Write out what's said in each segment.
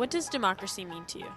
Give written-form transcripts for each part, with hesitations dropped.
what does democracy mean to you?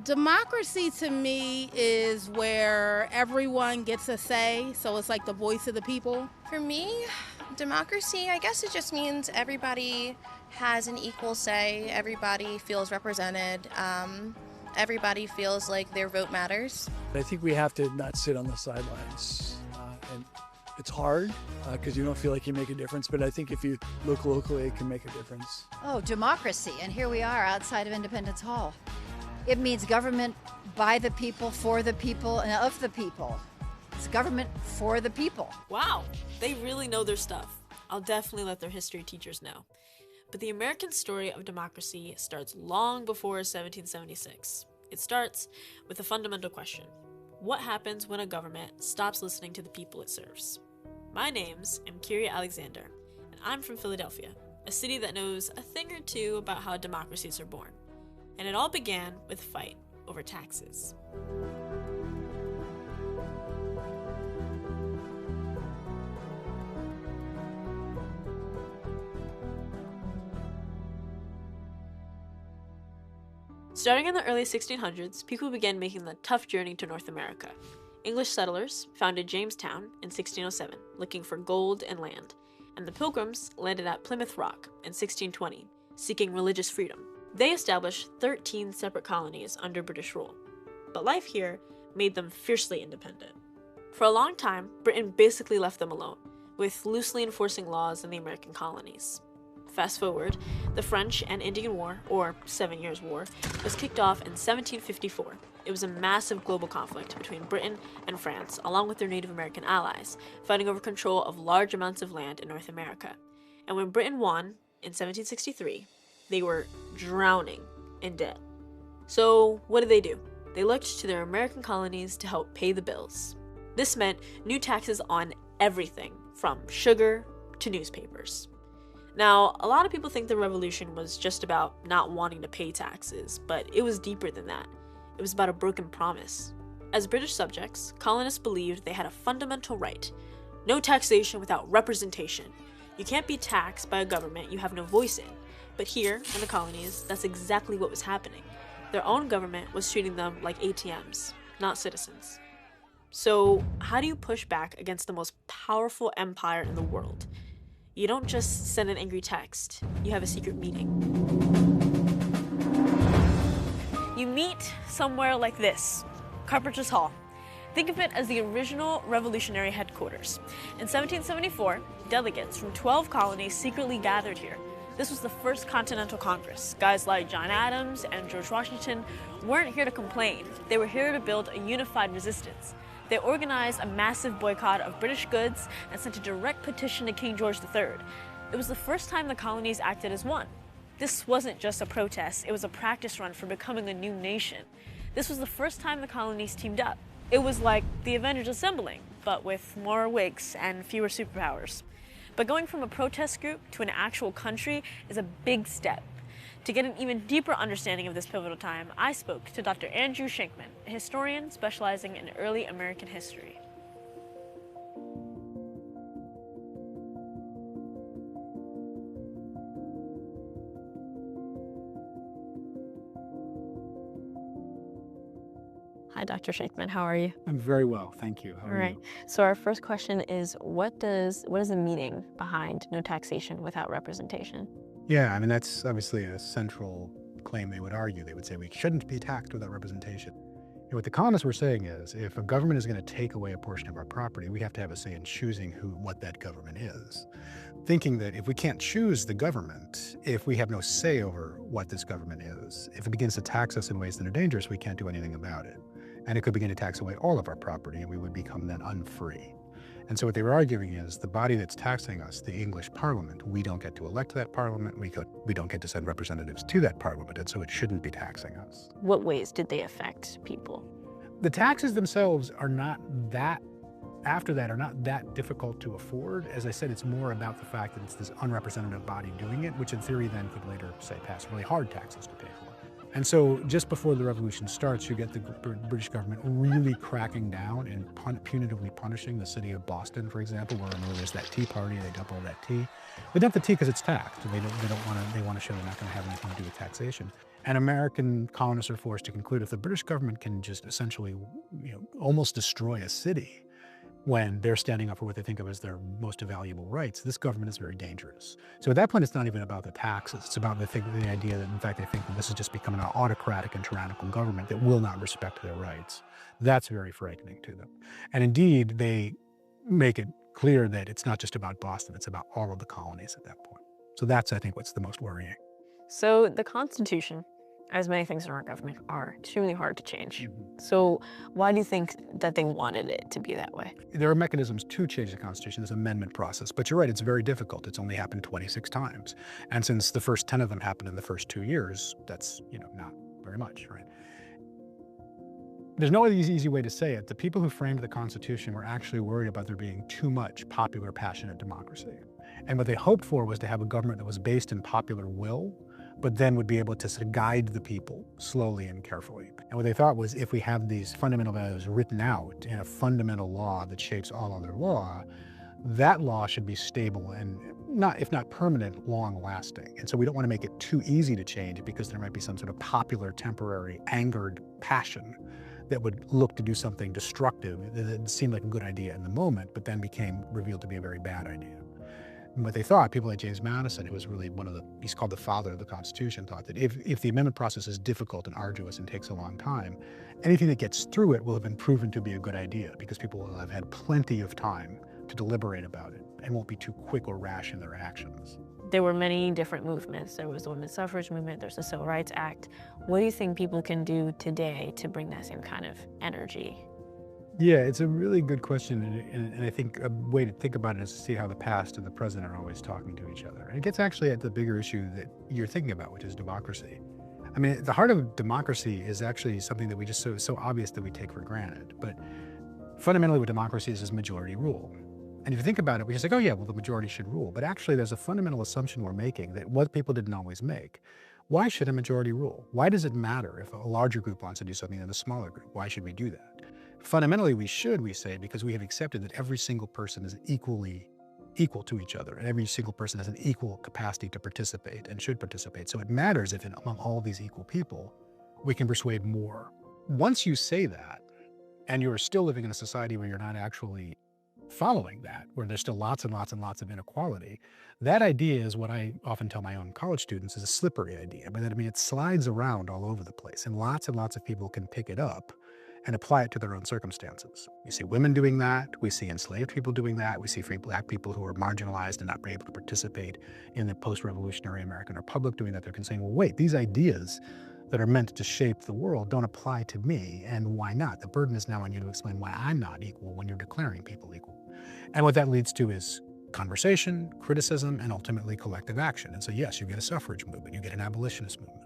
Democracy to me is where everyone gets a say, so it's like the voice of the people. For me, democracy, I guess it just means everybody has an equal say, everybody feels represented, everybody feels like their vote matters. I think we have to not sit on the sidelines. And it's hard because you don't feel like you make a difference, but I think if you look locally, it can make a difference. Oh, democracy, and here we are outside of Independence Hall. It means government by the people, for the people, and of the people. It's government for the people. Wow, they really know their stuff. I'll definitely let their history teachers know. But the American story of democracy starts long before 1776. It starts with a fundamental question. What happens when a government stops listening to the people it serves? My name's Kyria Alexander, and I'm from Philadelphia, a city that knows a thing or two about how democracies are born. And it all began with a fight over taxes. Starting in the early 1600s, people began making the tough journey to North America. English settlers founded Jamestown in 1607, looking for gold and land, and the Pilgrims landed at Plymouth Rock in 1620, seeking religious freedom. They established 13 separate colonies under British rule, but life here made them fiercely independent. For a long time, Britain basically left them alone, with loosely enforcing laws in the American colonies. Fast forward, the French and Indian War, or 7 Years' War, was kicked off in 1754. It was a massive global conflict between Britain and France, along with their Native American allies, fighting over control of large amounts of land in North America. And when Britain won in 1763, they were drowning in debt. So what did? They looked to their American colonies to help pay the bills. This meant new taxes on everything, from sugar to newspapers. Now, a lot of people think the revolution was just about not wanting to pay taxes, but it was deeper than that. It was about a broken promise. As British subjects, colonists believed they had a fundamental right. No taxation without representation. You can't be taxed by a government you have no voice in. But here, in the colonies, that's exactly what was happening. Their own government was treating them like ATMs, not citizens. So, how do you push back against the most powerful empire in the world? You don't just send an angry text, you have a secret meeting. You meet somewhere like this, Carpenter's Hall. Think of it as the original revolutionary headquarters. In 1774, delegates from 12 colonies secretly gathered here. This was the first Continental Congress. Guys like John Adams and George Washington weren't here to complain. They were here to build a unified resistance. They organized a massive boycott of British goods and sent a direct petition to King George III. It was the first time the colonies acted as one. This wasn't just a protest, it was a practice run for becoming a new nation. This was the first time the colonies teamed up. It was like the Avengers assembling, but with more wigs and fewer superpowers. But going from a protest group to an actual country is a big step. To get an even deeper understanding of this pivotal time, I spoke to Dr. Andrew Shankman, a historian specializing in early American history. Hi, Dr. Shankman. How are you? I'm very well, thank you. How are you? So our first question is, what is the meaning behind no taxation without representation? Yeah, I mean, that's obviously a central claim they would argue. They would say we shouldn't be taxed without representation. And what the colonists were saying is, if a government is going to take away a portion of our property, we have to have a say in choosing what that government is. Thinking that if we can't choose the government, if we have no say over what this government is, if it begins to tax us in ways that are dangerous, we can't do anything about it. And it could begin to tax away all of our property, and we would become then unfree. And so what they were arguing is the body that's taxing us, the English Parliament, we don't get to elect that Parliament, we don't get to send representatives to that Parliament, and so it shouldn't be taxing us. What ways did they affect people? The taxes themselves are not that difficult to afford. As I said, it's more about the fact that it's this unrepresentative body doing it, which in theory then could later, say, pass really hard taxes to pay for. And so just before the revolution starts, you get the British government really cracking down and punitively punishing the city of Boston, for example, where there's that tea party, they dump all that tea. They dump the tea because it's taxed. They want to show they're not going to have anything to do with taxation. And American colonists are forced to conclude if the British government can just essentially, almost destroy a city when they're standing up for what they think of as their most valuable rights, this government is very dangerous. So at that point, it's not even about the taxes. It's about the idea that, in fact, they think that this is just becoming an autocratic and tyrannical government that will not respect their rights. That's very frightening to them. And indeed, they make it clear that it's not just about Boston, it's about all of the colonies at that point. So that's, I think, what's the most worrying. So the Constitution, as many things in our government, are extremely hard to change. So why do you think that they wanted it to be that way? There are mechanisms to change the Constitution. There's an amendment process. But you're right, it's very difficult. It's only happened 26 times. And since the first 10 of them happened in the first 2 years, that's, not very much, right? There's no easy way to say it. The people who framed the Constitution were actually worried about there being too much popular, passionate democracy. And what they hoped for was to have a government that was based in popular will, but then would be able to sort of guide the people slowly and carefully. And what they thought was, if we have these fundamental values written out in a fundamental law that shapes all other law, that law should be stable and if not permanent, long-lasting. And so we don't want to make it too easy to change because there might be some sort of popular, temporary, angered passion that would look to do something destructive that seemed like a good idea in the moment, but then became revealed to be a very bad idea. And what they thought, people like James Madison, who was really he's called the father of the Constitution, thought that if the amendment process is difficult and arduous and takes a long time, anything that gets through it will have been proven to be a good idea because people will have had plenty of time to deliberate about it and won't be too quick or rash in their actions. There were many different movements. There was the women's suffrage movement, there's the Civil Rights Act. What do you think people can do today to bring that same kind of energy? Yeah, it's a really good question, and I think a way to think about it is to see how the past and the present are always talking to each other. And it gets actually at the bigger issue that you're thinking about, which is democracy. I mean, the heart of democracy is actually something that we just so obvious that we take for granted. But fundamentally what democracy is majority rule. And if you think about it, we just like, oh yeah, well, the majority should rule. But actually there's a fundamental assumption we're making that what people didn't always make. Why should a majority rule? Why does it matter if a larger group wants to do something than a smaller group? Why should we do that? Fundamentally, we say, because we have accepted that every single person is equal to each other, and every single person has an equal capacity to participate and should participate. So it matters if among all these equal people, we can persuade more. Once you say that, and you're still living in a society where you're not actually following that, where there's still lots and lots and lots of inequality, that idea is what I often tell my own college students is a slippery idea. But it slides around all over the place, and lots of people can pick it up and apply it to their own circumstances. We see women doing that, we see enslaved people doing that, we see free black people who are marginalized and not able to participate in the post-revolutionary American Republic doing that. They're saying, well, wait, these ideas that are meant to shape the world don't apply to me, and why not? The burden is now on you to explain why I'm not equal when you're declaring people equal. And what that leads to is conversation, criticism, and ultimately collective action. And so yes, you get a suffrage movement, you get an abolitionist movement.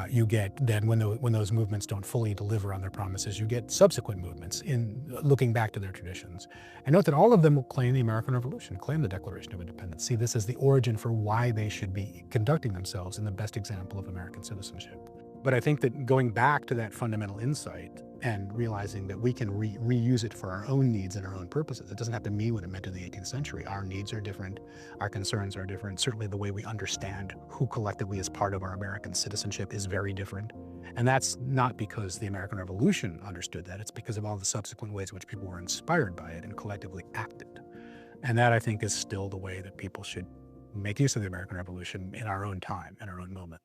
You get then when those movements don't fully deliver on their promises, you get subsequent movements in looking back to their traditions. And note that all of them will claim the American Revolution, claim the Declaration of Independence, see this as the origin for why they should be conducting themselves in the best example of American citizenship. But I think that going back to that fundamental insight and realizing that we can reuse it for our own needs and our own purposes. It doesn't have to mean what it meant in the 18th century. Our needs are different. Our concerns are different. Certainly the way we understand who collectively is part of our American citizenship is very different. And that's not because the American Revolution understood that. It's because of all the subsequent ways in which people were inspired by it and collectively acted. And that, I think, is still the way that people should make use of the American Revolution in our own time, in our own moment.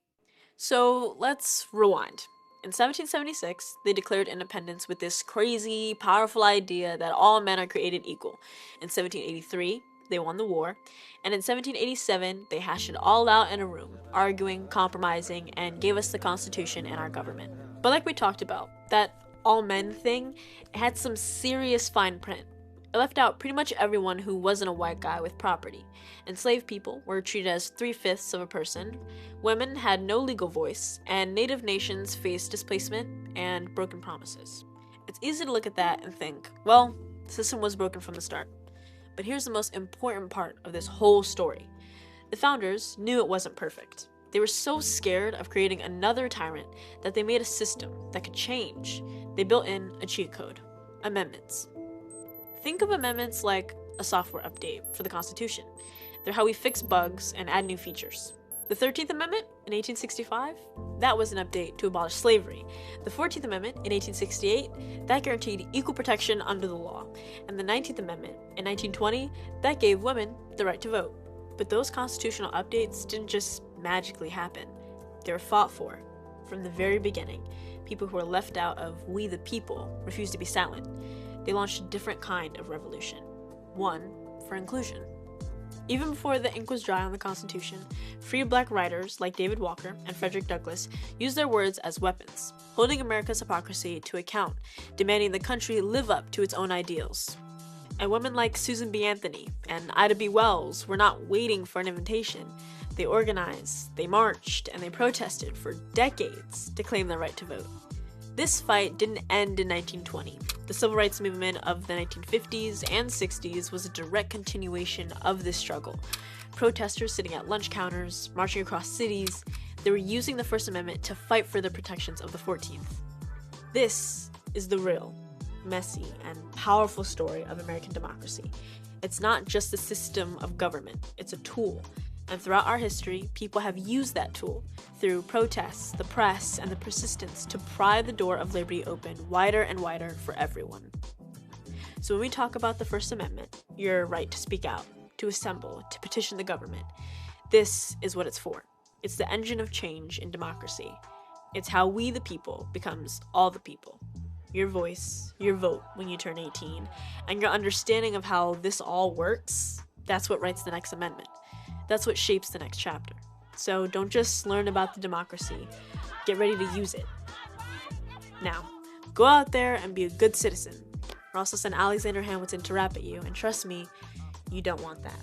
So let's rewind. In 1776, they declared independence with this crazy, powerful idea that all men are created equal. In 1783, they won the war, and in 1787, they hashed it all out in a room, arguing, compromising, and gave us the Constitution and our government. But like we talked about, that all men thing, it had some serious fine print. It left out pretty much everyone who wasn't a white guy with property. Enslaved people were treated as 3/5 of a person, women had no legal voice, and native nations faced displacement and broken promises. It's easy to look at that and think, well, the system was broken from the start. But here's the most important part of this whole story. The founders knew it wasn't perfect. They were so scared of creating another tyrant that they made a system that could change. They built in a cheat code, amendments. Think of amendments like a software update for the Constitution. They're how we fix bugs and add new features. The 13th Amendment in 1865, that was an update to abolish slavery. The 14th Amendment in 1868, that guaranteed equal protection under the law. And the 19th Amendment in 1920, that gave women the right to vote. But those constitutional updates didn't just magically happen. They were fought for from the very beginning. People who were left out of "we the people" refused to be silent. They launched a different kind of revolution, one for inclusion. Even before the ink was dry on the Constitution, free black writers like David Walker and Frederick Douglass used their words as weapons, holding America's hypocrisy to account, demanding the country live up to its own ideals. And women like Susan B. Anthony and Ida B. Wells were not waiting for an invitation. They organized, they marched, and they protested for decades to claim their right to vote. This fight didn't end in 1920. The civil rights movement of the 1950s and 60s was a direct continuation of this struggle. Protesters sitting at lunch counters, marching across cities, they were using the First Amendment to fight for the protections of the 14th. This is the real, messy, and powerful story of American democracy. It's not just a system of government, it's a tool. And throughout our history, people have used that tool through protests, the press, and the persistence to pry the door of liberty open wider and wider for everyone. So when we talk about the First Amendment, your right to speak out, to assemble, to petition the government, this is what it's for. It's the engine of change in democracy. It's how we the people becomes all the people. Your voice, your vote when you turn 18, and your understanding of how this all works, that's what writes the next amendment. That's what shapes the next chapter. So don't just learn about the democracy, get ready to use it. Now, go out there and be a good citizen, or else I'll send Alexander Hamilton to rap at you, and trust me, you don't want that.